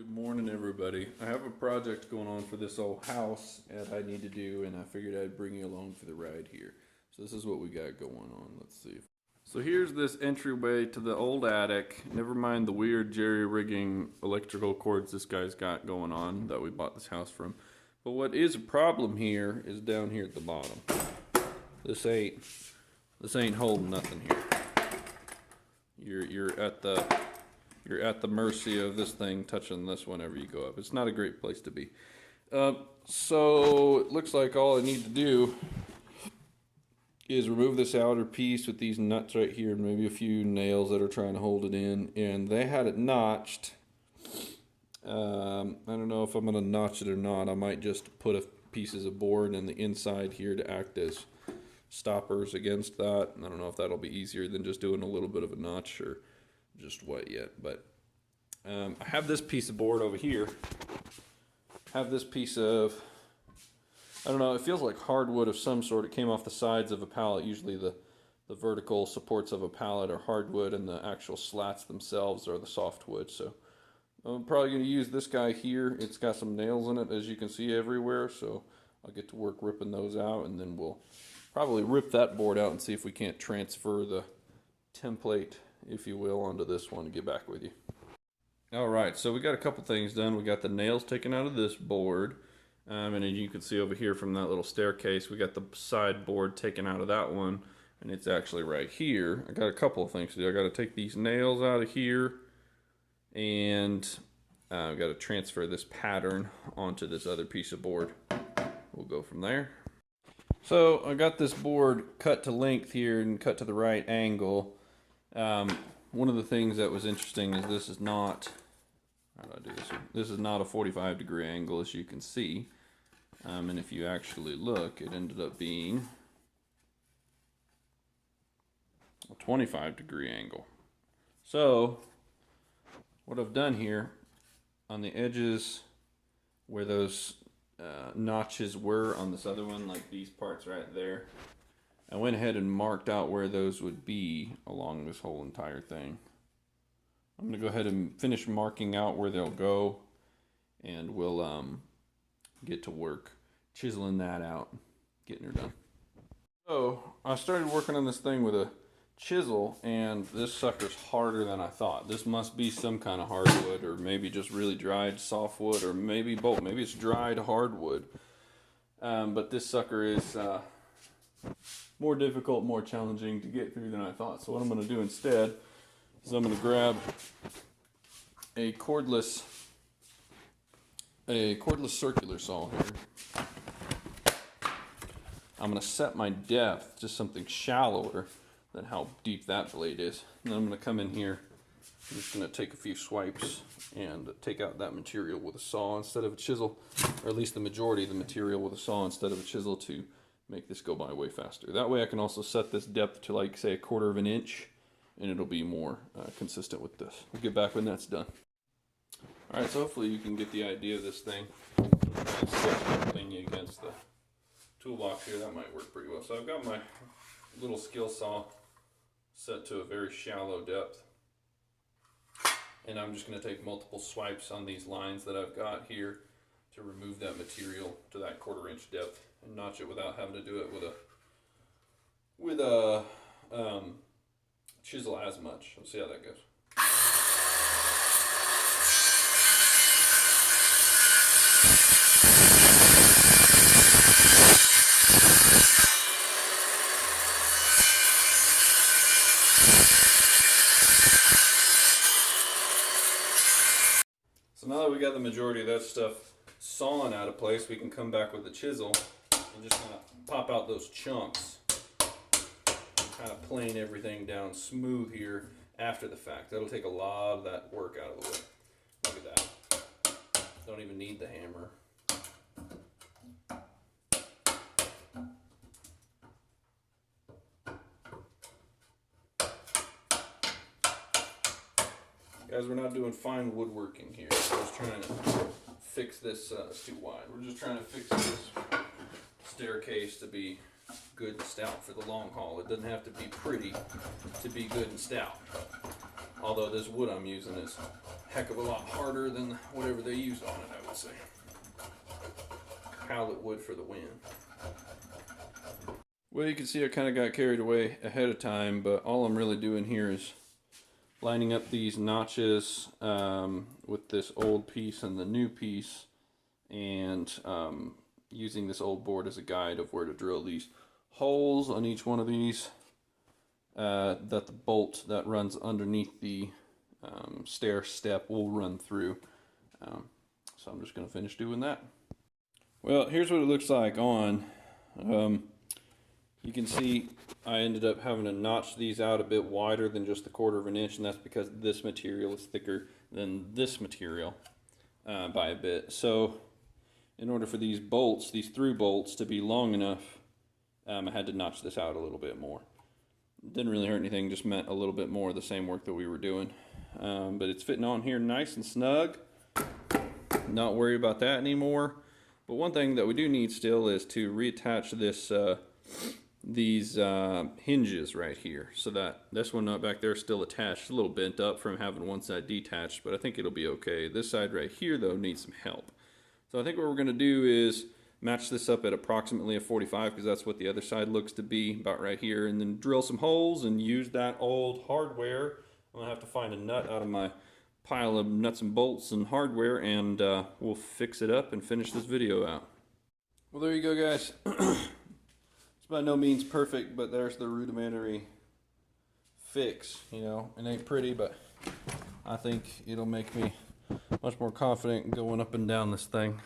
Good morning, everybody. I have a project going on for this old house that I need to do, and I figured I'd bring you along for the ride here. So this is what we got going on. Let's see. So here's this entryway to the old attic. Never mind the weird jerry-rigging electrical cords this guy's got going on that we bought this house from. But what is a problem here is down here at the bottom. This ain't holding nothing here. You're at the mercy of this thing touching this whenever you go up. It's not a great place to be. So it looks like all I need to do is remove this outer piece with these nuts right here and maybe a few nails that are trying to hold it in. And they had it notched. I don't know if I'm going to notch it or not. I might just put pieces of board in the inside here to act as stoppers against that. I don't know if that'll be easier than just doing a little bit of a notch or just what yet, but I have this piece of board over here. Have this piece of, I don't know, it feels like hardwood of some sort. It came off the sides of a pallet. Usually the vertical supports of a pallet are hardwood and the actual slats themselves are the softwood. So I'm probably going to use this guy here. It's got some nails in it, as you can see everywhere, so I'll get to work ripping those out, and then we'll probably rip that board out and see if we can't transfer the template, if you will, onto this one and get back with you. Alright, so we got a couple things done. We got the nails taken out of this board, and as you can see over here from that little staircase, we got the side board taken out of that one, and it's actually right here. I got a couple of things to do. I got to take these nails out of here, and I've got to transfer this pattern onto this other piece of board. We'll go from there. So I got this board cut to length here and cut to the right angle. One of the things that was interesting is this is not, how do I do this here? This is not a 45-degree angle, as you can see. And if you actually look, it ended up being a 25-degree angle. So what I've done here on the edges where those notches were on this other one, like these parts right there, I went ahead and marked out where those would be along this whole entire thing. I'm going to go ahead and finish marking out where they'll go, and we'll get to work chiseling that out, getting her done. So I started working on this thing with a chisel, and this sucker's harder than I thought. This must be some kind of hardwood, or maybe just really dried softwood, or maybe both. Maybe it's dried hardwood. But this sucker is more difficult, more challenging to get through than I thought. So what I'm going to do instead is I'm going to grab a cordless circular saw here. I'm going to set my depth to something shallower than how deep that blade is. And then I'm going to come in here. I'm just going to take a few swipes and take out that material with a saw instead of a chisel, or at least the majority of the material with a saw instead of a chisel, to make this go by way faster. That way I can also set this depth to, like, say, 1/4 of an inch, and it'll be more consistent with this. We'll get back when that's done. Alright, so hopefully you can get the idea of this thing. Lean you against the toolbox here, that might work pretty well. So I've got my little skill saw set to a very shallow depth, and I'm just going to take multiple swipes on these lines that I've got here to remove that material to that 1/4 inch depth and notch it without having to do it with a chisel as much. Let's see how that goes. So now that we got the majority of that stuff sawing out of place, we can come back with the chisel and just kind of pop out those chunks. Kind of plane everything down smooth here after the fact. That'll take a lot of that work out of the way. Look at that. Don't even need the hammer. Guys, we're not doing fine woodworking here. We're just trying to fix this. It's too wide. We're just trying to fix this staircase to be good and stout for the long haul. It doesn't have to be pretty to be good and stout. Although this wood I'm using is heck of a lot harder than whatever they use on it, I would say. Pallet wood for the win. Well, you can see I kind of got carried away ahead of time, but all I'm really doing here is lining up these notches with this old piece and the new piece, and using this old board as a guide of where to drill these holes on each one of these, that the bolt that runs underneath the stair step will run through. So I'm just going to finish doing that. Well, here's what it looks like on. You can see I ended up having to notch these out a bit wider than just the 1/4 of an inch, and that's because this material is thicker than this material by a bit. So in order for these bolts, these through bolts, to be long enough, I had to notch this out a little bit more. Didn't really hurt anything, just meant a little bit more of the same work that we were doing. But it's fitting on here nice and snug. Not worry about that anymore. But one thing that we do need still is to reattach this these hinges right here, so that this one up back there is still attached. A little bent up from having one side detached, but I think it'll be okay. This side right here though needs some help. So I think what we're going to do is match this up at approximately a 45, because that's what the other side looks to be, about right here, and then drill some holes and use that old hardware. I'm going to have to find a nut out of my pile of nuts and bolts and hardware, and we'll fix it up and finish this video out. Well, there you go, guys. It's by no means perfect, but there's the rudimentary fix. You know, it ain't pretty, but I think it'll make me much more confident going up and down this thing.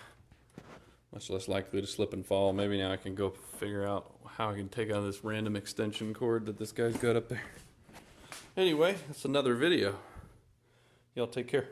Much less likely to slip and fall. Maybe now I can go figure out how I can take out this random extension cord that this guy's got up there. Anyway, that's another video. Y'all take care.